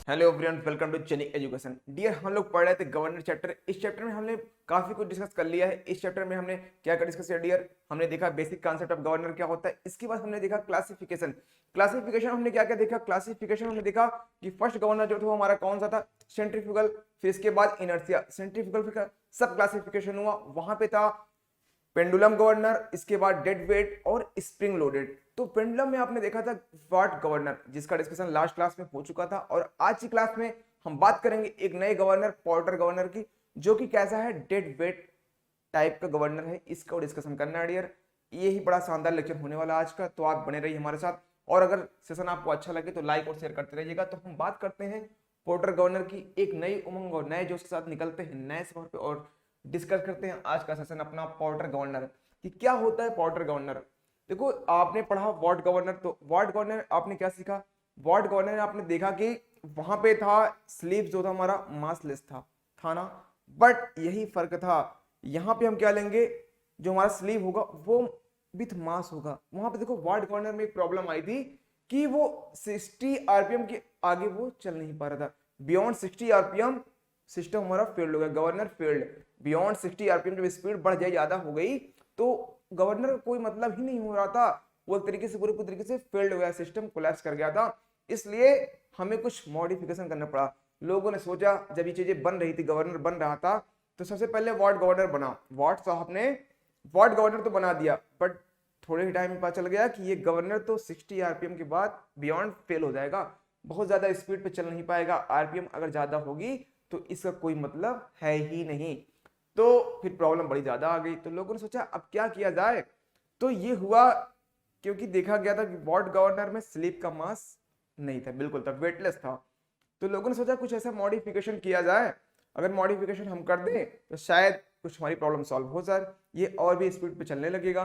Hello everyone, welcome to Genic Education. Dear, हम लोग पढ़ रहे थे गवर्नर चैप्टर। इस चैप्टर में हमने काफी कुछ डिस्कस कर लिया है। इस चैप्टर में हमने क्या क्या डिस्कस किया डियर? हमने देखा बेसिक कॉन्सेप्ट ऑफ गवर्नर क्या होता है। इसके बाद हमने देखा क्लासिफिकेशन। क्लासिफिकेशन हमने क्या क्या देखा? क्लासिफिकेशन हमने देखा कि फर्स्ट गवर्नर जो था वो हमारा कौन सा था? सेंट्रीफ्यूगल। फिर इसके बाद इनर्शिया, सेंट्रीफ्यूगल, फिर सब क्लासिफिकेशन हुआ। वहां पे था पेंडुलम गवर्नर, इसके बाद डेड वेट और स्प्रिंग लोडेड। तो पेंडुलम में आपने देखा था व्हाट गवर्नर, जिसका डिस्कशन लास्ट क्लास में हो चुका था। और आज की क्लास में हम बात करेंगे एक नए गवर्नर, पोर्टर गवर्नर की, जो कि कैसा है, डेड वेट टाइप का गवर्नर है। इसका डिस्कशन करना है डियर। यही बड़ा शानदार लेक्चर होने वाला आज का, तो आप बने रहिए हमारे साथ। और अगर सेशन आपको अच्छा लगे तो लाइक और शेयर करते रहिएगा। तो हम बात करते हैं पोर्टर गवर्नर की। एक नई उमंग और नए जोश के साथ निकलते हैं नए सफर पे और डिस्कस करते हैं आज का सेशन अपना पोर्टर गवर्नर कि क्या होता है पोर्टर गवर्नर। देखो, आपने पढ़ा वार्ड गवर्नर, तो वार्ड गवर्नर आपने क्या सीखा? वार्ड गवर्नर आपने देखा कि वहां पे था स्लीव जो था हमारा मासलेस था ना। बट यही फर्क था, यहाँ पे हम क्या लेंगे, जो हमारा स्लीव होगा वो विथ मास होगा। वहां पे देखो वार्ड गवर्नर में एक प्रॉब्लम आई थी कि वो 60 आरपीएम के आगे वो चल नहीं पा रहा था। बियॉन्ड 60 आरपीएम सिस्टम हमारा फेल्ड हो गया, गवर्नर फेल्ड। बियॉन्ड 60 आरपीएम जब स्पीड बढ़ जाए, ज्यादा हो गई, तो गवर्नर कोई मतलब ही नहीं हो रहा था। वो एक तरीके से पूरे तरीके से फेल्ड हो गया, सिस्टम कोलैप्स कर गया था। इसलिए हमें कुछ मॉडिफिकेशन करना पड़ा। लोगों ने सोचा, जब ये चीजें बन रही थी, गवर्नर बन रहा था, तो सबसे पहले वार्ड गवर्नर बना। वार्ड साहब ने वार्ड गवर्नर तो बना दिया, बट थोड़े ही टाइम में पता चल गया कि ये गवर्नर तो 60 आरपीएम के बाद बियॉन्ड फेल हो जाएगा, बहुत ज्यादा स्पीड पे चल नहीं पाएगा। आरपीएम अगर ज्यादा होगी तो इसका कोई मतलब है ही नहीं। तो फिर प्रॉब्लम बड़ी ज्यादा आ गई। तो लोगों ने सोचा अब क्या किया जाए। तो ये हुआ क्योंकि देखा गया था कि वार्ड गवर्नर में स्लीप का मास नहीं था, बिल्कुल था, वेटलेस था। तो लोगों ने सोचा कुछ ऐसा मॉडिफिकेशन किया जाए। अगर मॉडिफिकेशन हम कर दें तो शायद कुछ हमारी प्रॉब्लम सॉल्व हो जाए, ये और भी स्पीड पे चलने लगेगा।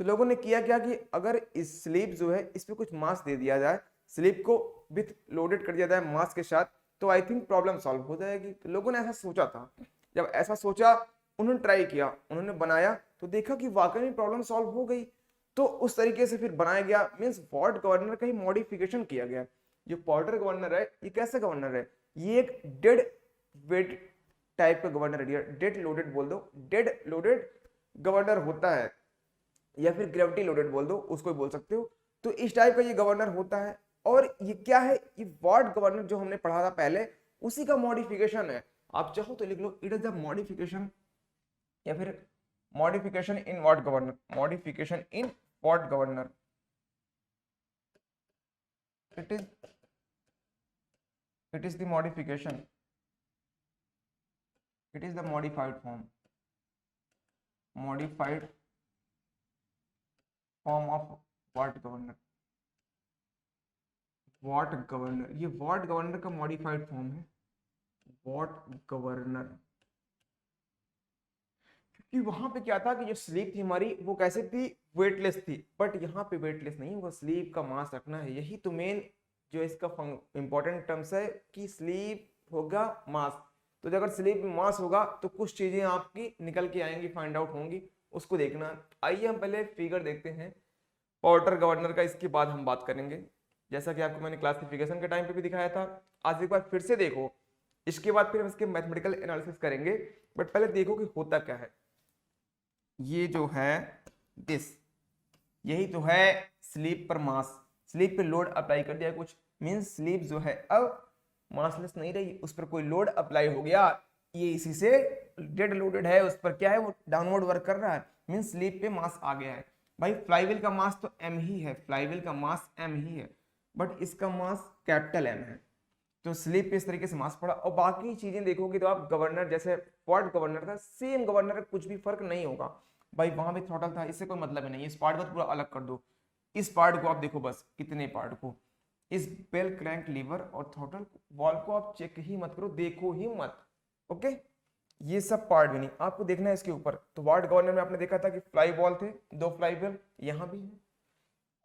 तो लोगों ने किया क्या कि अगर इस स्लीप जो है इस पर कुछ मास दे दिया जाए, स्लीप को विथ लोडेड कर दिया जाए मास के साथ, तो आई थिंक प्रॉब्लम सॉल्व हो जाएगी। तो लोगों ने ऐसा सोचा था। जब ऐसा सोचा, उन्होंने ट्राई किया, उन्होंने बनाया, तो देखा कि वाकई में प्रॉब्लम सॉल्व हो गई। तो उस तरीके से फिर बनाया गया, मीन्स वार्ड गवर्नर का ही मॉडिफिकेशन किया गया। जो पोर्टर गवर्नर है, ये कैसा गवर्नर है? ये एक डेड वेट टाइप का गवर्नर है। डेड लोडेड बोल दो, डेड लोडेड गवर्नर होता है, या फिर ग्रेविटी लोडेड बोल दो, उसको भी बोल सकते हो। तो इस टाइप का ये गवर्नर होता है। और ये क्या है, ये वार्ड गवर्नर जो हमने पढ़ा था पहले, उसी का मॉडिफिकेशन है। आप चाहो तो लिख लो, इट इज द मॉडिफिकेशन, या फिर modification in ward governor, modification in ward governor. It is the modification, it is the modified form, modified form of ward governor. Ward governor, ये वार्ड गवर्नर का modified form है, ward governor. कि वहां पे क्या था कि जो स्लीप थी हमारी, वो कैसे थी, वेटलेस थी। बट यहाँ पे वेटलेस नहीं होगा, स्लीप का मास रखना है। यही तो मेन जो इसका इंपॉर्टेंट टर्म्स है कि स्लीप होगा मास। तो अगर स्लीप में मास होगा तो कुछ चीजें आपकी निकल के आएंगी, फाइंड आउट होंगी, उसको देखना। आइए हम पहले फिगर देखते हैं पोर्टर गवर्नर का, इसके बाद हम बात करेंगे। जैसा कि आपको मैंने क्लासिफिकेशन के टाइम पे भी दिखाया था, आज एक बार फिर से देखो। इसके बाद फिर हम इसके मैथमेटिकल एनालिसिस करेंगे। बट पहले देखो कि होता क्या है। ये जो है दिस, यही तो है स्लीप पर मास। स्लीप पे लोड अप्लाई कर दिया कुछ, मींस स्लीप जो है अब मासलेस नहीं रही, उस पर कोई लोड अप्लाई हो गया। ये इसी से डेड लोडेड है, उस पर क्या है, वो डाउनवर्ड वर्क कर रहा है, मींस स्लीप पे मास आ गया है। भाई फ्लाईव्हील का मास तो एम ही है, फ्लाईव्हील का मास एम ही है, बट इसका मास कैपिटल एम है। तो स्लीप पे इस तरीके से मास पड़ा। और बाकी चीजें देखोगे तो आप गवर्नर, जैसे वार्ड गवर्नर था, सेम गवर्नर का कुछ भी फर्क नहीं होगा। भाई वहां भी थ्रॉटल था, इससे कोई मतलब ही नहीं है। इस पार्ट को तो पूरा अलग कर दो। इस पार्ट को आप देखो, बस कितने पार्ट को, इस बेल क्रैंक लीवर और थ्रॉटल वॉल को आप चेक ही मत करो, देखो ही मत। ओके, ये सब पार्ट भी नहीं आपको देखना है इसके ऊपर। तो वार्ड गवर्नर में आपने देखा था कि फ्लाई बॉल थे, दो फ्लाई बॉल यहाँ भी है,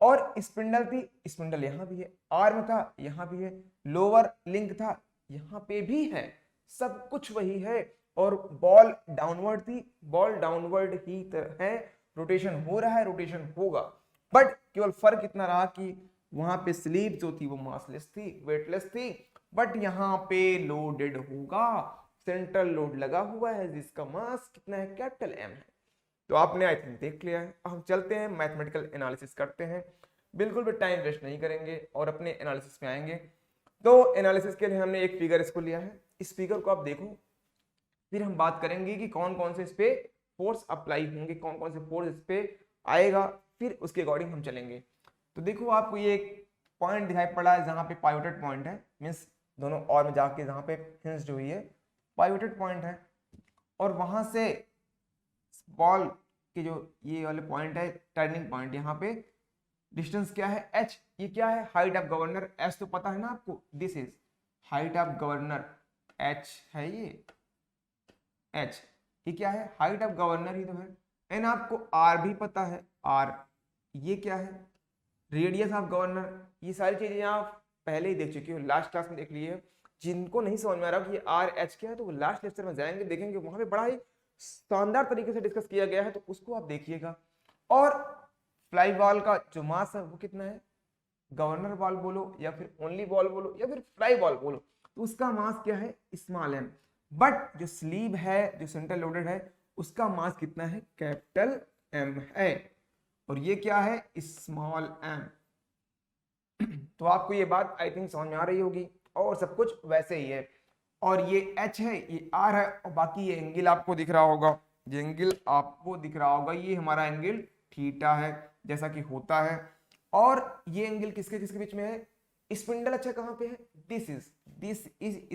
और स्पिंडल थी, स्पिंडल यहाँ भी है, आर्म था यहाँ भी है, लोअर लिंक था यहाँ पे भी है, सब कुछ वही है। और बॉल डाउनवर्ड थी, बॉल डाउनवर्ड ही है, रोटेशन हो रहा है, रोटेशन होगा। बट केवल फर्क इतना रहा कि वहां पे स्लीप जो थी वो मासलेस थी, वेटलेस थी। बट यहाँ पे लोडेड होगा, सेंट्रल लोड लगा हुआ है जिसका मास कितना है, कैपिटल एम है। तो आपने आई थिंक देख लिया है। हम चलते हैं मैथमेटिकल एनालिसिस करते हैं, बिल्कुल भी टाइम वेस्ट नहीं करेंगे और अपने एनालिसिस में आएंगे। तो एनालिसिस के लिए हमने एक फिगर इसको लिया है, इस फिगर को आप देखो, फिर हम बात करेंगे कि कौन कौन से इस पे फोर्स अप्लाई होंगे, कौन कौन से फोर्स इस पे आएगा, फिर उसके अकॉर्डिंग हम चलेंगे। तो देखो आपको ये एक पॉइंट दिखाई पड़ा है जहां पे पाइवोटेड पॉइंट है, मीन्स दोनों और में जाके जहां पे हिंज हुई है पाइवोटेड पॉइंट है, और वहां से बॉल के जो ये वाले पॉइंट है टर्निंग पॉइंट, यहाँ पे डिस्टेंस क्या है h, ये क्या है हाइट ऑफ गवर्नर, h तो पता है ना आपको, this is height of governor, h है ये h, ये क्या है हाइट ऑफ गवर्नर ही तो है, एंड आपको r भी पता है, r ये क्या है रेडियस ऑफ गवर्नर। ये सारी चीजें आप पहले ही देख चुके हो, लास्ट क्लास में देख लिए। जिनको नहीं समझ में आ रहा कि आर एच क्या है तो वो लास्ट लेक्चर में जाएंगे, देखेंगे वहां पे बड़ा ही शानदार तरीके से डिस्कस किया गया है, तो उसको आप देखिएगा। और फ्लाई बॉल का जो मास है वो कितना है, गवर्नर बॉल बोलो या फिर ओनली बॉल बोलो या फिर फ्लाई बॉल बोलो, तो उसका मास क्या है स्मॉल एम। बट जो स्लीव है, जो सेंटर लोडेड है, उसका मास कितना है कैपिटल एम है, और ये क्या है स्मॉल एम। तो आपको ये बात आई थिंक समझ में आ रही होगी, और सब कुछ वैसे ही है। और ये h है, ये r है, और बाकी ये एंगल आपको दिख रहा होगा, ये एंगल आपको दिख रहा होगा, ये हमारा एंगल थीटा है जैसा कि होता है। और ये एंगल किसके किसके बीच में है, स्पिंडल अच्छा कहाँ पे है, this is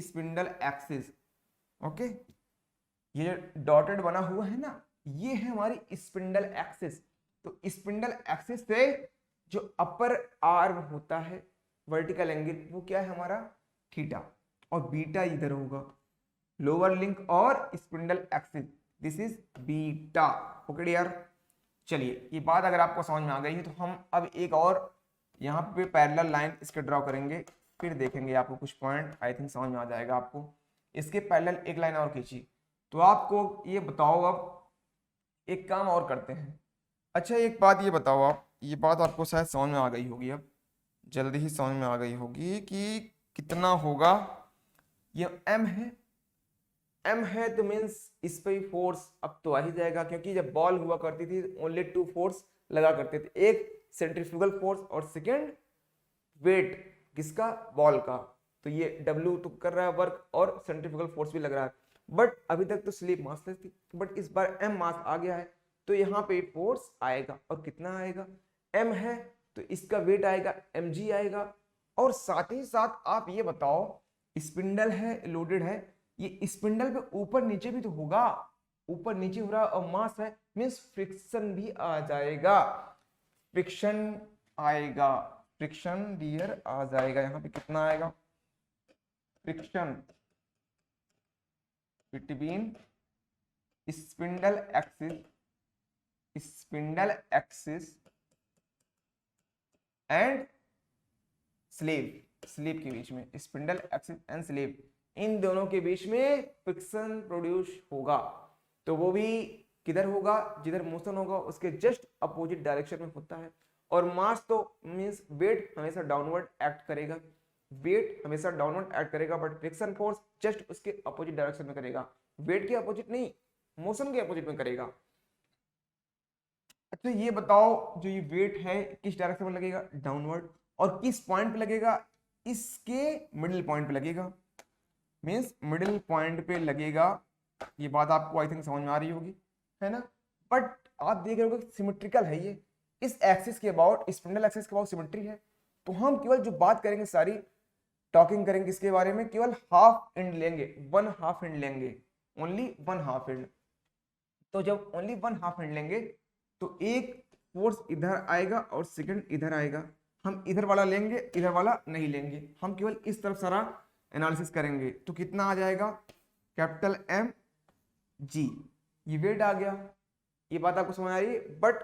spindle axis, okay. ये जो डॉटेड बना हुआ है ना, ये है हमारी स्पिंडल एक्सिस। तो स्पिंडल एक्सिस से जो अपर आर्म होता है वर्टिकल एंगल, वो क्या है हमारा थीटा, और बीटा इधर होगा लोअर लिंक और spindle axis, this is beta, okay dear. चलिए ये बात अगर आपको समझ में आ गई है तो हम अब एक और यहाँ पे पैरेलल लाइन इसके ड्रॉ करेंगे, फिर देखेंगे आपको कुछ पॉइंट आई थिंक समझ में आ जाएगा आपको। इसके पैरेलल एक लाइन और खींची, तो आपको ये बताओ, अब एक काम और करते हैं। अच्छा एक बात ये बताओ आप, ये बात आपको शायद समझ में आ गई होगी, अब जल्दी ही समझ में आ गई होगी कि कितना होगा, ये m है, m है तो मीन्स इस पे ही फोर्स अब तो आ ही जाएगा, क्योंकि जब बॉल हुआ करती थी ओनली टू फोर्स लगा करते थे, एक सेंट्रीफ्यूगल फोर्स और सेकेंड वेट किसका, बॉल का। तो ये W तो कर रहा है वर्क और सेंट्रीफ्यूगल फोर्स भी लग रहा है, बट अभी तक तो स्लिप मासलेस थी, बट इस बार m मास आ गया है, तो यहाँ पे फोर्स आएगा, और कितना आएगा, m है तो इसका वेट आएगा mg आएगा। और साथ ही साथ आप ये बताओ, स्पिंडल है लोडेड है, ये स्पिंडल पे ऊपर नीचे भी तो होगा, ऊपर नीचे हो रहा है और मास है, मीन्स फ्रिक्शन भी आ जाएगा, फ्रिक्शन आएगा, फ्रिक्शन डियर आ जाएगा। यहाँ पे कितना आएगा, friction between spindle axis and sleeve के बीच में, स्पिंडल एक्सिस एंड स्लीव, इन दोनों के बीच में फ्रिक्शन प्रोड्यूस होगा। तो वो भी किधर होगा, जिधर मोशन होगा उसके जस्ट अपोजिट डायरेक्शन में होता है। और मास तो मींस वेट हमेशा डाउनवर्ड एक्ट करेगा, वेट हमेशा डाउनवर्ड एक्ट करेगा, बट फ्रिक्शन फोर्स जस्ट उसके अपोजिट डायरेक्शन में करेगा, वेट के अपोजिट नहीं, मोशन के अपोजिट में करेगा। अच्छा ये बताओ, जो ये वेट है किस डायरेक्शन में लगेगा, डाउनवर्ड, और किस पॉइंट पे लगेगा, इसके मिडिल पॉइंट पे लगेगा, मीन्स मिडिल पॉइंट पे लगेगा। ये बात आपको आई थिंक समझ में आ रही होगी, है ना। बट आप देख रहे होगे सिमेट्रिकल है ये, इस एक्सिस के अबाउट, स्पिंडल एक्सिस के अबाउट सिमेट्री है। तो हम केवल जो बात करेंगे सारी टॉकिंग करेंगे इसके बारे में, केवल हाफ एंड लेंगे, वन हाफ एंड लेंगे, ओनली वन हाफ एंड। तो जब ओनली वन हाफ एंड लेंगे तो एक फोर्स इधर आएगा और सेकंड इधर आएगा, हम इधर वाला लेंगे, इधर वाला नहीं लेंगे, हम केवल इस तरफ सारा एनालिसिस करेंगे। तो कितना आ जाएगा, कैपिटल एम जी, ये वेट आ गया, ये बात आपको समझ आ रही है। बट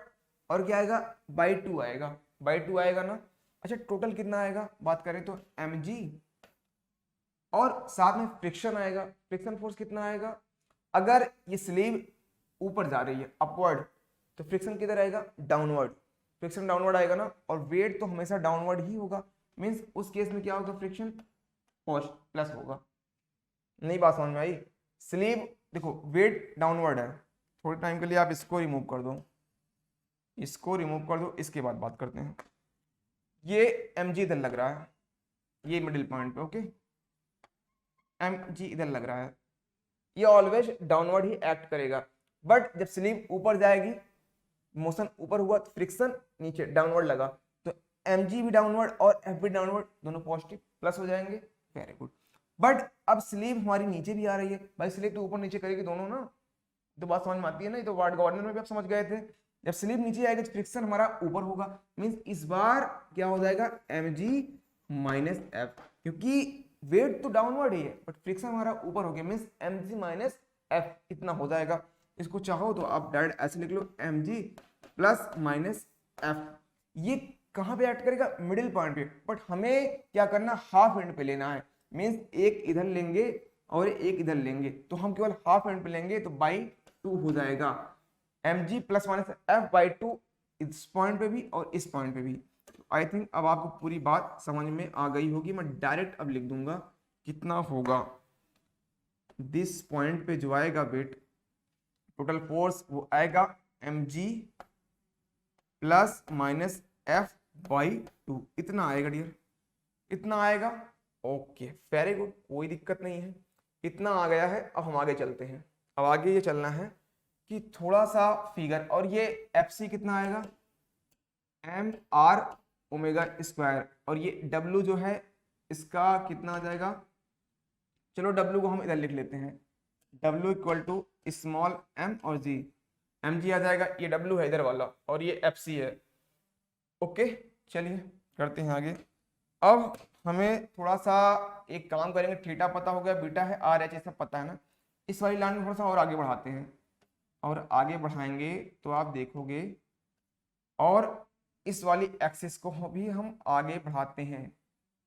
और क्या आएगा, बाई टू आएगा, बाई टू आएगा ना। अच्छा टोटल कितना आएगा, बात करें तो एम जी, और साथ में फ्रिक्शन आएगा, फ्रिक्शन फोर्स कितना आएगा, अगर ये स्लीव ऊपर जा रही है अपवर्ड, तो फ्रिक्शन किधर आएगा, डाउनवर्ड, फ्रिक्शन डाउनवर्ड आएगा ना। और वेट तो हमेशा डाउनवर्ड ही होगा, मींस उस केस में क्या होगा, फ्रिक्शन प्लस होगा। नहीं बात समझ में आई? स्लीव देखो वेट डाउनवर्ड है, थोड़े टाइम के लिए आप इसको रिमूव कर दो, इसको रिमूव कर दो, इसके बाद बात करते हैं। ये mg इधर लग रहा है, ये मिडिल पॉइंट पे, ओके, mg इधर लग रहा है, ये ऑलवेज डाउनवर्ड ही एक्ट करेगा। बट जब स्लीव ऊपर जाएगी, मोशन ऊपर हुआ तो फ्रिक्शन नीचे डाउनवर्ड लगा, तो mg भी डाउनवर्ड और f भी डाउनवर्ड, दोनों पॉजिटिव प्लस हो जाएंगे। Very good. बट अब स्लीव हमारी नीचे भी आ रही है भाई, स्लीव तो ऊपर नीचे करेगी दोनों ना, तो बात समझ में आती है ना, ये तो वार्ड गवर्नर में भी आप समझ गए थे। जब स्लीव नीचे आएगी तो फ्रिक्शन हमारा ऊपर होगा, मींस इस बार क्या हो जाएगा mg माइनस f, क्योंकि वेट तो डाउनवर्ड ही है बट फ्रिक्शन हमारा ऊपर हो गया, मींस mg माइनस f इतना हो जाएगा। इसको चाहो तो आप डायरेक्ट ऐसे लिख लो mg प्लस माइनस f। ये कहाँ पे ऐड करेगा? मिडिल पॉइंट पे, बट हमें क्या करना, हाफ एंड पे लेना है, मींस एक इधर लेंगे और एक इधर लेंगे, तो हम केवल हाफ एंड पे लेंगे तो बाई 2 हो जाएगा, mg plus minus f by 2 इस पॉइंट पे भी और इस पॉइंट पे भी। आई थिंक अब आपको पूरी बात समझ में आ गई होगी। मैं डायरेक्ट अब लिख दूंगा कितना होगा, दिस पॉइंट पे जो आएगा वेट टोटल फोर्स वो आएगा mg plus minus f by 2, इतना आएगा डियर, इतना आएगा। ओके वेरी गुड, कोई दिक्कत नहीं है, इतना आ गया है। अब हम आगे चलते हैं। अब आगे ये चलना है कि थोड़ा सा फिगर, और ये FC कितना आएगा, एम आर ओमेगा स्क्वायर, और ये W जो है इसका कितना आ जाएगा, चलो W को हम इधर लिख लेते हैं, W equal to small m और g, mg आ जाएगा, ये W है इधर वाला और ये FC है। ओके चलिए करते हैं आगे। अब हमें थोड़ा सा एक काम करेंगे, थीटा पता हो गया, बीटा है, आर एच सब पता है ना, इस वाली लाइन में थोड़ा सा और आगे बढ़ाते हैं, और आगे बढ़ाएंगे तो आप देखोगे, और इस वाली एक्सिस को भी हम आगे बढ़ाते हैं,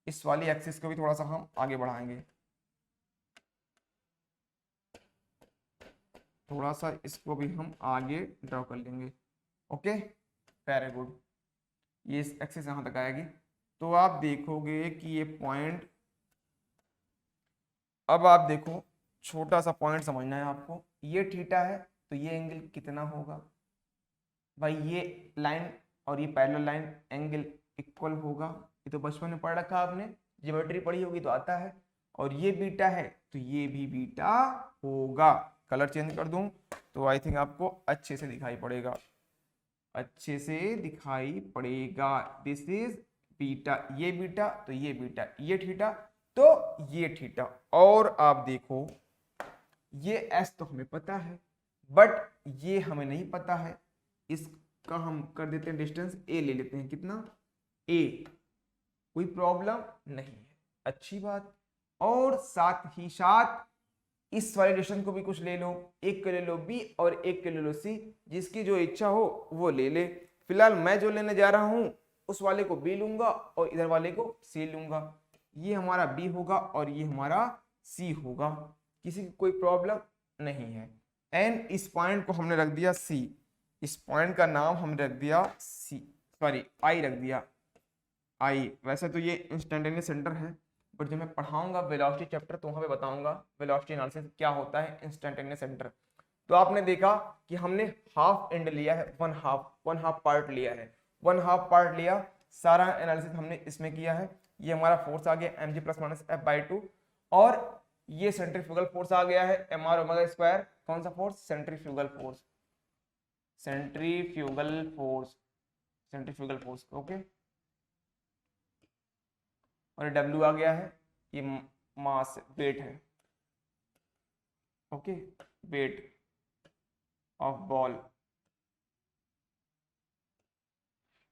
इस वाली एक्सिस को भी थोड़ा सा हम आगे बढ़ाएंगे, थोड़ा सा इसको भी हम आगे ड्रॉ कर लेंगे। ओके वेरी गुड, ये इस एक्सिस यहाँ तक आएगी, तो आप देखोगे कि ये पॉइंट, अब आप देखो छोटा सा पॉइंट समझना है आपको, ये थीटा है तो ये एंगल कितना होगा भाई, ये लाइन और ये पैरेलल लाइन एंगल इक्वल होगा, ये तो बचपन में पढ़ रखा आपने, ज्योमेट्री पढ़ी होगी तो आता है, और ये बीटा है तो ये भी बीटा होगा। कलर चेंज कर दूं तो आई थिंक आपको अच्छे से दिखाई पड़ेगा, अच्छे से दिखाई पड़ेगा, दिस इज बीटा, ये बीटा तो ये बीटा, ये थीटा तो ये थीटा। और आप देखो ये एस तो हमें पता है बट ये हमें नहीं पता है, इसका हम कर देते हैं डिस्टेंस ए ले लेते हैं, कितना ए, कोई प्रॉब्लम नहीं है, अच्छी बात। और साथ ही साथ इस वाले डिस्टेंस को भी कुछ ले लो, एक को ले लो बी और एक को ले लो सी, जिसकी जो इच्छा हो वो ले ले। फिलहाल मैं जो लेने जा रहा हूं उस वाले को बी लूंगा और इधर वाले को सी लूंगा, ये हमारा बी होगा और ये हमारा सी होगा, किसी की कोई प्रॉब्लम नहीं है। एंड इस पॉइंट को हमने रख दिया सी, इस पॉइंट का नाम हमने रख दिया सी, सॉरी आई रख दिया आई। वैसे तो ये इंस्टेंटेनियस सेंटर है बट जब मैं पढ़ाऊंगा वेलोसिटी चैप्टर तो वहां पे बताऊंगा वेलोसिटी एनालिसिस क्या होता है इंस्टेंटेनियस सेंटर। तो आपने देखा कि हमने हाफ एंड लिया है, वन हाफ पार्ट लिया है, वन हाफ पार्ट लिया, सारा एनालिसिस हमने इसमें किया है। ये हमारा फोर्स आ गया mg plus minus f by 2, और ये सेंट्रीफ्यूगल फोर्स आ गया है mr ओमेगा स्क्वायर, कौन सा force, centrifugal force, centrifugal force, centrifugal force, okay. और W आ गया है, ये मास वेट है, ओके, वेट ऑफ बॉल।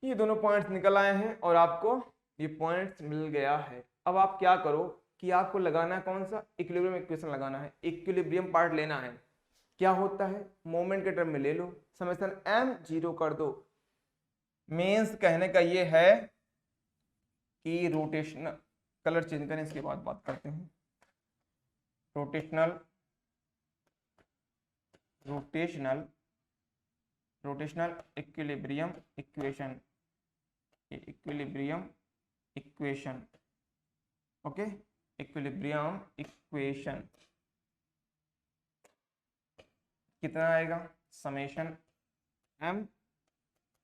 ये दोनों पॉइंट्स निकल आए हैं और आपको ये पॉइंट्स मिल गया है। अब आप क्या करो कि आपको लगाना है कौन सा, इक्विलिब्रियम इक्वेशन लगाना है, इक्विलिब्रियम पार्ट लेना है। क्या होता है, मोमेंट के टर्म में ले लो, समेशन m 0 कर दो। मीन्स कहने का ये है कि रोटेशनल, कलर चेंज करें इसके बाद बात करते हैं, rotational rotational rotational equilibrium equation, equilibrium equation, okay. Equilibrium equation कितना आएगा, समेशन m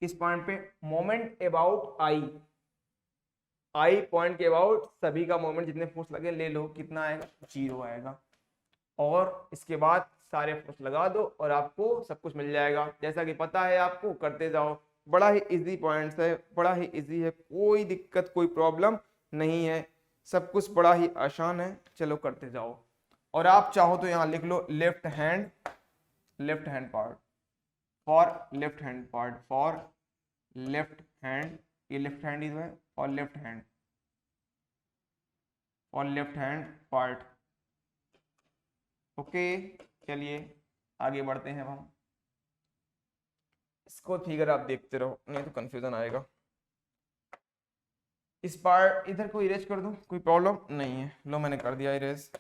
किस पॉइंट पे, मोमेंट अबाउट आई पॉइंट के अबाउट सभी का मोमेंट जितने फोर्स लगे ले लो, कितना आएगा, 0 आएगा। और इसके बाद सारे फोर्स लगा दो और आपको सब कुछ मिल जाएगा। जैसा कि पता है आपको, करते जाओ, बड़ा ही इजी पॉइंट्स है, बड़ा ही इजी है, कोई दिक्कत कोई प्रॉब्लम नहीं है, सब कुछ बड़ा ही आसान है। चलो करते जाओ। और आप चाहो तो यहाँ लिख लो left hand part for left hand part for left hand, ये लेफ्ट हैंड इज है, और लेफ्ट हैंड पार्ट। ओके चलिए आगे बढ़ते हैं। अब हम इसको फिगर आप देखते रहो, नहीं तो कंफ्यूजन आएगा। इस पार्ट इधर को इरेज कर दूं, कोई प्रॉब्लम नहीं है। लो मैंने कर दिया इरेज।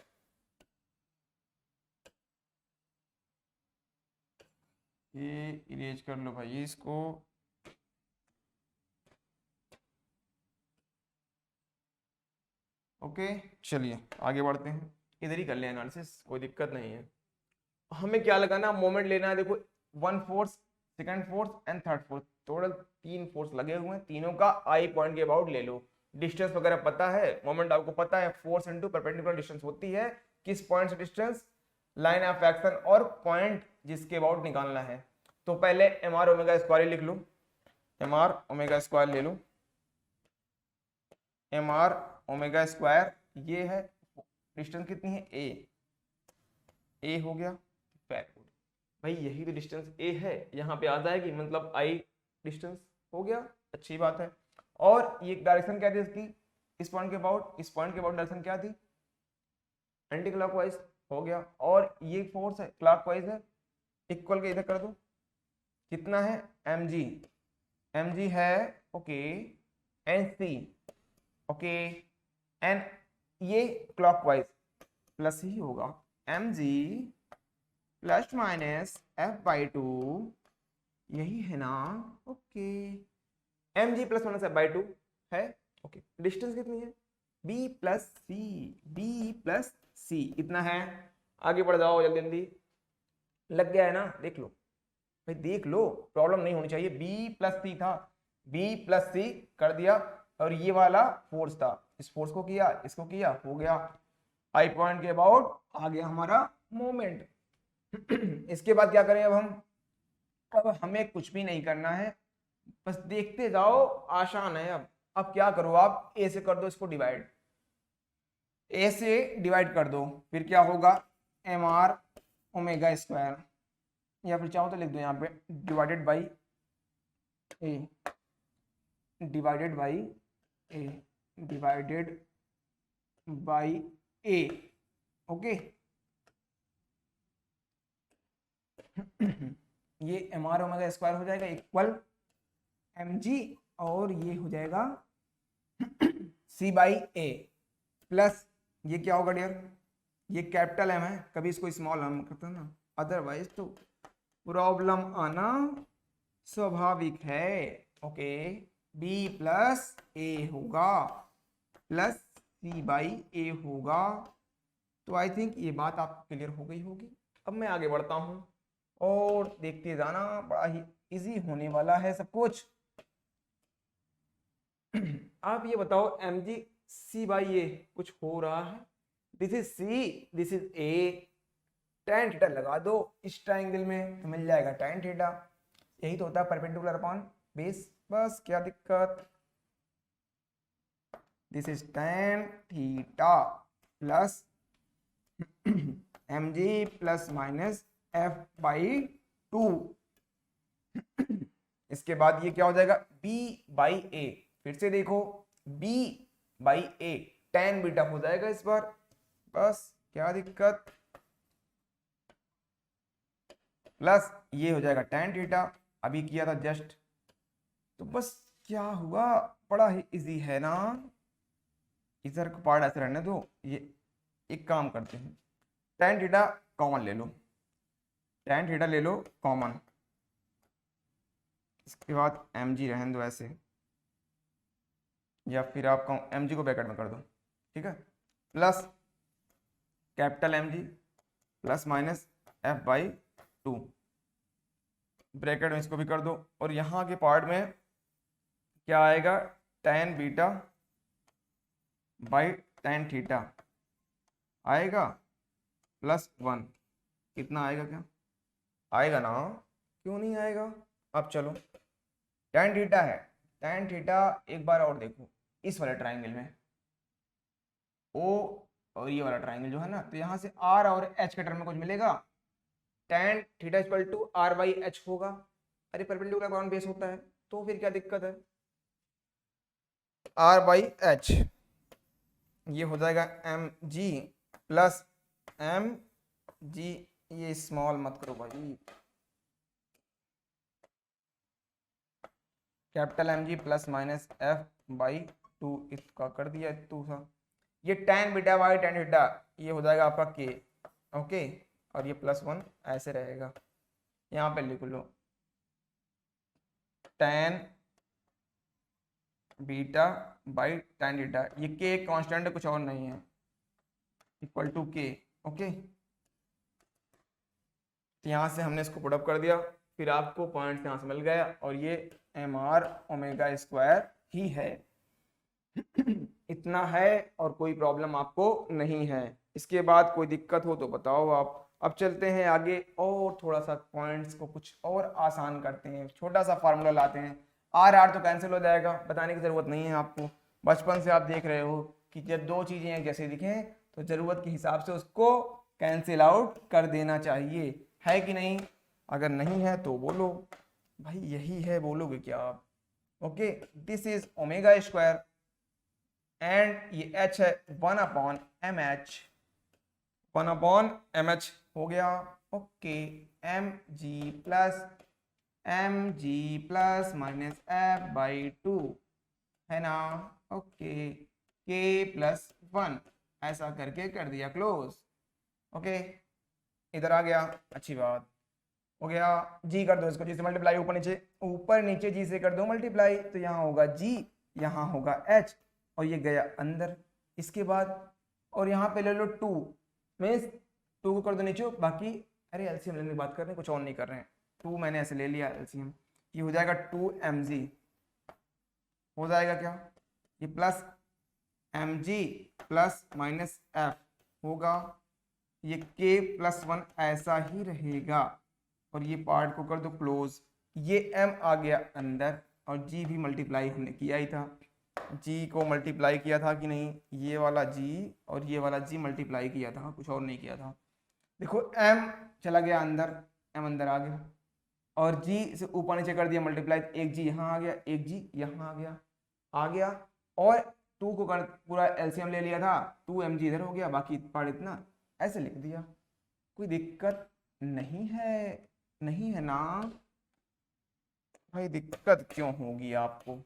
ये इरेज कर लो भाई इसको। ओके चलिए आगे बढ़ते हैं, इधर ही कर ले एनालिसिस, कोई दिक्कत नहीं है। हमें क्या लगाना, मोमेंट लेना है। देखो 1 force, second force and third force, total 3 force लगे हुए हैं, तीनों का आई पॉइंट के अबाउट ले लो। डिस्टेंस वगैरह पता है, मोमेंट आपको पता है, फोर्स इनटू परपेंडिकुलर डिस्टेंस होती है, किस पॉइंट से डिस्टेंस, लाइन ऑफ एक्शन और पॉइंट जिसके अबाउट निकालना है। तो पहले एम आर ओमेगा स्क्वायर लिख लो, एम आर ओमेगा स्क्वायर ले लो, एम आर ओमेगा स्क्वायर, ये है डिस्टेंस कितनी है, ए हो गया, भाई यही तो डिस्टेंस ए है, यहाँ पे आ जाएगी, मतलब आई डिस्टेंस हो गया, अच्छी बात है। और ये डायरेक्शन क्या थी इसकी, इस पॉइंट के अबाउट, इस पॉइंट के अबाउट डायरेक्शन क्या थी, एंटी क्लॉकवाइज हो गया। और ये फोर्स है क्लॉकवाइज है, इक्वल के इधर कर दो, कितना है एम जी है, okay, n c, okay, n ये क्लॉकवाइज प्लस ही होगा, m ji plus minus F by two, यही है ना, okay, M G plus minus F by two है, ओके। डिस्टेंस कितनी है, बी प्लस सी इतना है। आगे बढ़ जाओ जल्दी जल्दी, लग गया है ना, देख लो भाई, देख लो, प्रॉब्लम नहीं होनी चाहिए। बी प्लस सी था, बी प्लस सी कर दिया, और ये वाला फोर्स था, इस फोर्स को किया, इसको किया, हो गया आई पॉइंट के अबाउट आ गया हमारा मोमेंट। इसके बाद क्या करें अब हमें कुछ भी नहीं करना है, बस देखते जाओ, आसान है। अब क्या करो, आप ए से कर दो इसको डिवाइड, ए से डिवाइड कर दो, फिर क्या होगा, एम आर ओमेगा स्क्वायर, या फिर चाहो तो लिख दो यहाँ पे divided by A, divided by A, divided by A, okay. ये एम आर ओमेगा स्क्वायर हो जाएगा इक्वल एम जी, और ये हो जाएगा सी बाई ए प्लस, ये क्या होगा डियर, ये कैपिटल एम है, कभी इसको स्मॉल एम करते हैं ना, अदरवाइज तो प्रॉब्लम आना स्वाभाविक है, ओके। बी प्लस ए होगा प्लस सी बाई ए होगा। तो आई थिंक ये बात आपको क्लियर हो गई होगी। अब मैं आगे बढ़ता हूं और देखते जाना, बड़ा ही इजी होने वाला है सब कुछ। आप ये बताओ एम जी सी बाई ए कुछ हो रहा है, this is c, this is a, tan theta लगा दो इस ट्राइंगल में तो मिल जाएगा tan थीटा, यही तो होता है परपेंडिकुलर अपॉन बेस, बस क्या दिक्कत। This is tan theta plus M G plus minus F by two. इसके बाद ये क्या हो जाएगा, b बाई ए, फिर से देखो b by A, tan beta हो जाएगा इस बार, बस क्या दिक्कत, प्लस ये हो जाएगा tan थीटा, अभी किया था जस्ट, तो बस क्या हुआ, बड़ा ही इजी है ना। इधर को पार्ट ऐसे रहने दो, ये एक काम करते हैं, tan थीटा कॉमन ले लो, tan थीटा ले लो कॉमन, इसके बाद एम जी रहने दो ऐसे, या फिर आप एम जी को ब्रैकेट में कर दो, ठीक है। Plus capital M G plus minus F by 2, bracket में इसको भी कर दो, और यहाँ के पार्ट में क्या आएगा, tan beta by tan theta आएगा प्लस 1। कितना आएगा, क्या आएगा ना, क्यों नहीं आएगा। अब चलो tan थीटा है, tan थीटा एक बार और देखो इस वाले ट्राइंगल में ओ और ये वाला ट्राइंगल जो है ना, तो यहाँ से r और h के टर्म में कुछ मिलेगा, tan theta equal to r by h होगा। अरे परपेंडिकुलर बाउंड बेस होता है, तो फिर क्या दिक्कत है, r बाई एच ये हो जाएगा एम जी प्लस एम जी, ये स्मॉल मत करो भाई, capital M G plus minus F by 2, इसका कर दिया 2 सा, ये tan beta by tan theta ये हो जाएगा आपका के, ओके, और ये प्लस 1 ऐसे रहेगा, यहाँ पे लिख लो tan beta by tan theta, ये के एक कांस्टेंट है, कुछ और नहीं है, इक्वल टू के, ओके। यहाँ से हमने इसको पुटअप कर दिया, फिर आपको पॉइंट यहाँ से मिल गया, और ये एम आर ओमेगा स्क्वायर ही है। इतना है और कोई प्रॉब्लम आपको नहीं है। इसके बाद कोई दिक्कत हो तो बताओ आप। अब चलते हैं आगे और थोड़ा सा पॉइंट्स को कुछ और आसान करते हैं, छोटा सा फार्मूला लाते हैं। आर आर तो कैंसिल हो जाएगा, बताने की ज़रूरत नहीं है आपको, बचपन से आप देख रहे हो कि जब दो चीज़ें एक जैसे दिखें तो ज़रूरत के हिसाब से उसको कैंसिल आउट कर देना चाहिए, है कि नहीं। अगर नहीं है तो बोलो भाई यही है, बोलोगे क्या आप। Okay, this is omega square and ये h है 1 upon M H, 1 upon M H हो गया। Okay, M G plus minus F by 2 है ना, ओके, के प्लस 1 ऐसा करके कर दिया क्लोज। ओके, इधर आ गया, अच्छी बात हो गया। जी कर दो इसको, जी से मल्टीप्लाई, ऊपर नीचे जी से कर दो मल्टीप्लाई, तो यहाँ होगा जी, यहाँ होगा एच, और ये गया अंदर। इसके बाद और यहाँ पे ले लो 2 मीन्स 2 को कर दो नीचे, बाकी अरे एलसीएम लेने की बात कर रहे हैं, कुछ और नहीं कर रहे हैं। 2 मैंने ऐसे ले लिया एलसीएम, ये हो जाएगा 2mg, हो जाएगा क्या, ये plus mg plus minus F होगा, ये k प्लस 1 ऐसा ही रहेगा, और ये पार्ट को कर दो क्लोज, ये m आ गया अंदर, और g भी मल्टीप्लाई हमने किया ही था, g को मल्टीप्लाई किया था कि नहीं, ये वाला g और ये वाला g मल्टीप्लाई किया था, कुछ और नहीं किया था। देखो m चला गया अंदर, m अंदर आ गया, और g से ऊपर नीचे कर दिया मल्टीप्लाई, एक g यहाँ आ गया, एक g यहाँ आ गया, और 2 को पूरा एलसीएम ले लिया था, 2mg इधर हो गया, बाकी पार्ट इतना ऐसे लिख दिया। कोई दिक्कत नहीं है, नहीं है ना भाई, दिक्कत क्यों होगी आपको,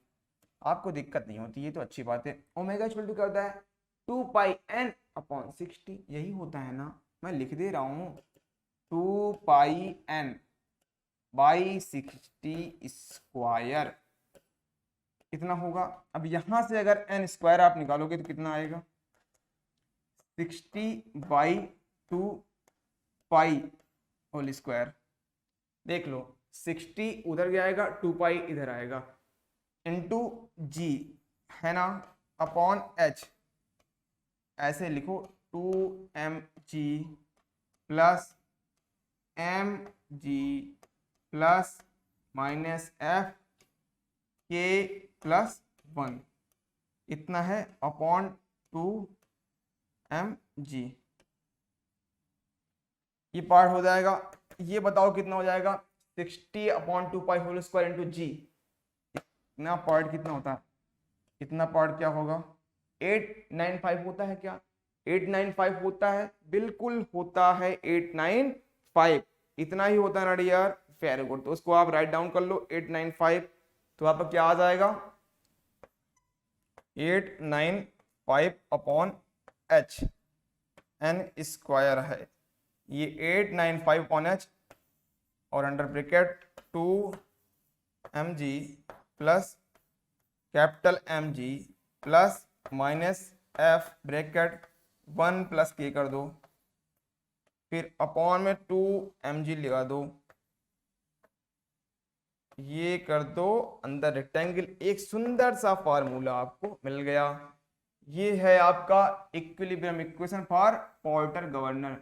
आपको दिक्कत नहीं होती, ये तो अच्छी बात है। ओमेगा इक्वल टू क्या होता है, 2 पाई n अपॉन 60, यही होता है ना, मैं लिख दे रहा हूँ 2 पाई n बाई 60 स्क्वायर, कितना होगा। अब यहां से अगर n स्क्वायर आप निकालोगे तो कितना आएगा, 60 बाई 2 पाई होल स्क्वायर, देख लो 60 उधर जाएगा, 2 पाई इधर आएगा, इंटू जी है ना, अपॉन h, ऐसे लिखो 2mg plus mg plus minus F के प्लस 1, इतना है अपॉन 2mg, ये पार्ट हो जाएगा। ये बताओ कितना हो जाएगा, 60 अपॉन 2 पाई होल स्क्वायर इंटू जी, इतना पार्ट कितना होता है, इतना पार्ट क्या होगा, 895 होता है क्या, 895 होता है, बिल्कुल होता है 895, इतना ही होता है ना डियर, वेरी गुड। तो उसको आप राइट डाउन कर लो 895, तो आपका क्या आ जाएगा 895 अपॉन एच, एन स्क्वायर है, ये 895 अपॉन एच, और under bracket 2mg plus capital mg plus minus F bracket 1 plus के कर दो, फिर अपॉन में 2mg लगा दो, ये कर दो अंदर रेक्टेंगल, एक सुंदर सा फार्मूला आपको मिल गया। ये है आपका equilibrium equation for Porter governor,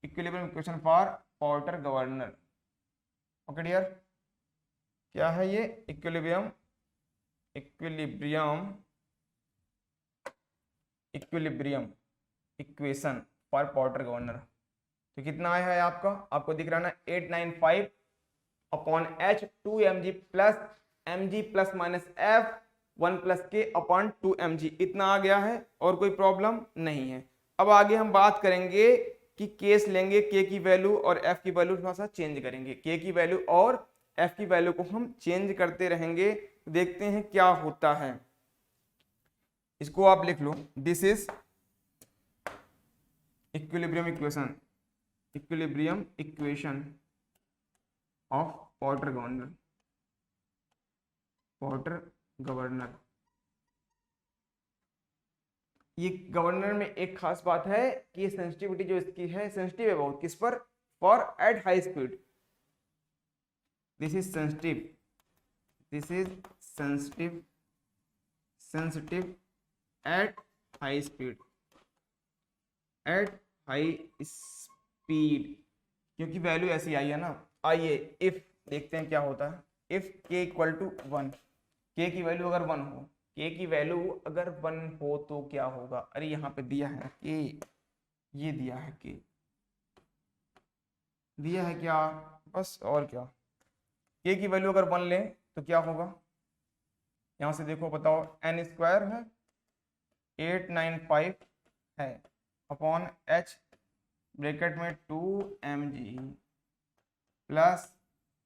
equilibrium equation for Porter governor. Okay dear, क्या है ये? Equilibrium equilibrium equilibrium equation for Porter governor. तो कितना आया है आपका? आपको दिख रहा है ना, 895 upon H 2mg plus mg plus minus F 1 plus के अपॉन 2mg, इतना आ गया है और कोई प्रॉब्लम नहीं है। अब आगे हम बात करेंगे कि केस लेंगे, के की वैल्यू और एफ की वैल्यू थोड़ा सा चेंज करेंगे, के की वैल्यू और एफ की वैल्यू को हम चेंज करते रहेंगे, देखते हैं क्या होता है। इसको आप लिख लो, this is equilibrium equation, equilibrium equation of Porter governor, Porter governor. ये गवर्नर में एक खास बात है कि ये सेंसिटिविटी जो इसकी है, सेंसिटिव है बहुत, किस पर? For at high speed. This is sensitive, this is sensitive, sensitive at high speed, at high speed, क्योंकि वैल्यू ऐसी आई है ना। आइए इफ देखते हैं क्या होता है। इफ के इक्वल टू 1, के की वैल्यू अगर 1 हो, के की वैल्यू अगर 1 हो तो क्या होगा? अरे यहाँ पे दिया है के, ये दिया है के, दिया है क्या, बस और क्या। के की वैल्यू अगर 1 लें तो क्या होगा? यहाँ से देखो, बताओ, n स्क्वायर है 895 है अपॉन h ब्रैकेट में 2mg plus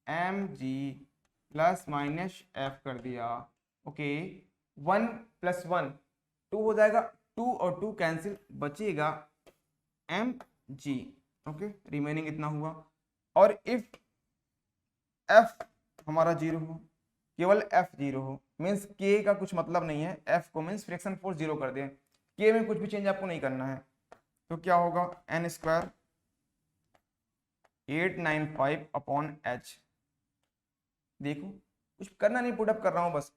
mg plus minus f कर दिया। ओके, 1 प्लस 1 2 हो जाएगा, 2 और 2 कैंसिल, बचेगा mg। ओके, रिमेनिंग इतना हुआ। और इफ f हमारा 0 हो, केवल f 0 हो, मीन्स k का कुछ मतलब नहीं है, f को मीन्स फ्रैक्शन फोर्स 0 कर दें, k में कुछ भी चेंज आपको नहीं करना है, तो क्या होगा? n स्क्वायर 895 अपॉन h, देखो कुछ करना नहीं, पुटअप कर रहा हूं बस,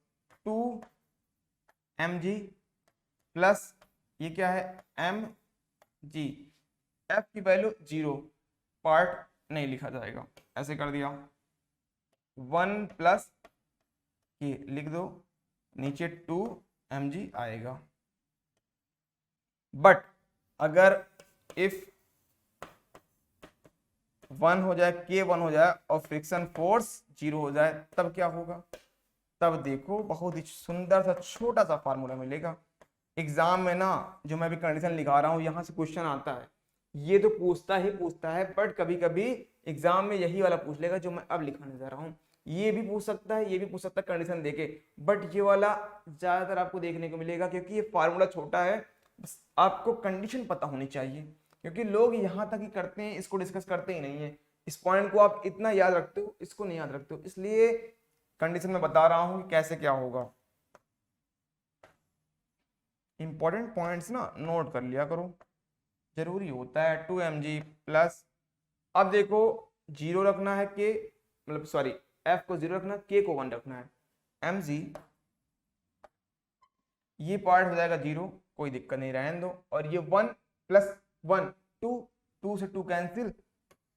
2mg प्लस ये क्या है? mg, f की वैल्यू 0, पार्ट नहीं लिखा जाएगा, ऐसे कर दिया। 1 प्लस ये लिख दो, नीचे 2mg आएगा। बट अगर इफ 1 हो जाए, के 1 हो जाए और फ्रिक्शन फोर्स 0 हो जाए, तब क्या होगा? तब देखो बहुत ही सुंदर सा छोटा सा फार्मूला मिलेगा। एग्जाम में ना जो मैं अभी कंडीशन लिखा रहा हूँ, यहाँ से क्वेश्चन आता है, ये तो पूछता ही पूछता है, बट कभी कभी एग्जाम में यही वाला पूछ लेगा जो मैं अब लिखाने जा रहा हूँ। ये भी पूछ सकता है, ये भी पूछ सकता है कंडीशन देके, बट ये वाला ज्यादातर आपको देखने को मिलेगा क्योंकि ये फार्मूला छोटा है। बस आपको कंडीशन पता होनी चाहिए, क्योंकि लोग यहाँ तक ही करते हैं, इसको डिस्कस करते ही नहीं है। इस पॉइंट को आप इतना याद रखते हो, इसको नहीं याद रखते हो, इसलिए कंडीशन में बता रहा हूँ कि कैसे क्या होगा। इंपॉर्टेंट पॉइंट्स ना नोट कर लिया करो, जरूरी होता है। 2mg प्लस, अब देखो 0 रखना है के, मतलब सॉरी f को 0 रखना, के को 1 रखना है, mg ये पार्ट हो जाएगा 0, कोई दिक्कत नहीं, रहने दो। और ये 1 प्लस 1 2, 2 से 2 कैंसिल,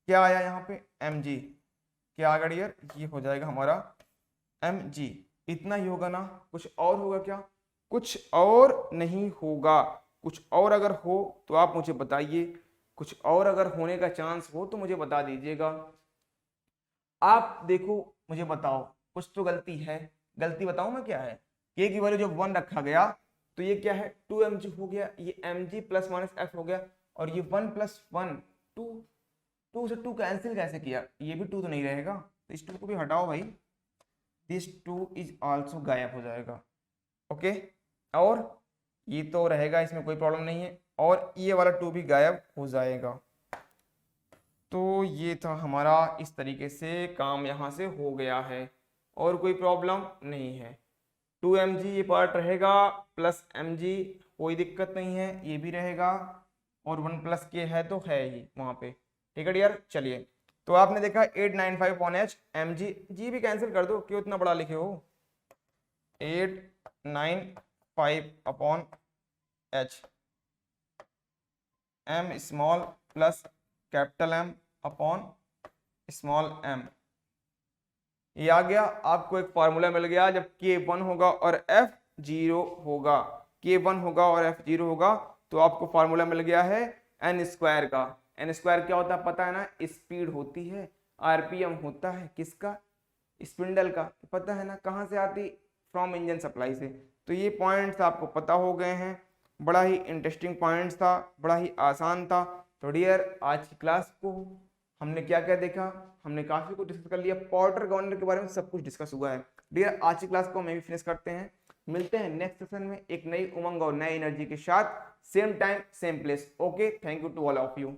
क्या आया यहाँ पे? mg, क्या आ गया? ये हो जाएगा हमारा mg। इतना ही होगा ना, कुछ और होगा क्या? कुछ और नहीं होगा। कुछ और अगर हो तो आप मुझे बताइए, कुछ और अगर होने का चांस हो तो मुझे बता दीजिएगा। आप देखो, मुझे बताओ, कुछ तो गलती है, गलती बताऊं मैं क्या है? के की वैल्यू जब 1 रखा गया तो ये क्या है? 2mg हो गया, ये mg प्लस माइनस f हो गया, और ये 1 प्लस 1 2, 2 से 2 कैंसिल कैसे किया? ये भी 2 तो नहीं रहेगा, तो इस 2 को भी हटाओ भाई, दिस 2 इज आल्सो गायब हो जाएगा। ओके, और ये तो रहेगा, इसमें कोई प्रॉब्लम नहीं है, और ये वाला 2 भी गायब हो जाएगा। तो ये था हमारा, इस तरीके से काम यहाँ से हो गया है और कोई प्रॉब्लम नहीं है। 2mg ये पार्ट रहेगा प्लस mg कोई दिक्कत नहीं है, ये भी रहेगा और 1 प्लस के है तो है ही वहां पे। ठीक है डियर, चलिए तो आपने देखा 895/H mg, जी भी कैंसिल कर दो, क्यों इतना बड़ा लिखे हो, 895/H m small plus capital M upon small m। ये आ गया, आपको एक फार्मूला मिल गया, जब K1 होगा और F0 होगा, K1 होगा और F0 होगा तो आपको फार्मूला मिल गया है n स्क्वायर का। n स्क्वायर क्या होता है पता है ना, स्पीड होती है, आरपीएम होता है किसका, स्पिंडल का, पता है ना, कहाँ से आती, फ्रॉम इंजन सप्लाई से। तो ये पॉइंट्स आपको पता हो गए हैं, बड़ा ही इंटरेस्टिंग पॉइंट्स था, बड़ा ही आसान था। तो डियर आज की क्लास को हमने क्या क्या देखा, हमने काफी कुछ डिस्कस कर लिया, पोर्टर गवर्नर के बारे में सब कुछ डिस्कस हुआ है। डियर आज की क्लास को मैं भी फिनिश करते हैं, मिलते हैं नेक्स्ट सेशन में एक नई उमंग और नई एनर्जी के साथ, same time same place. Okay, thank you to all of you.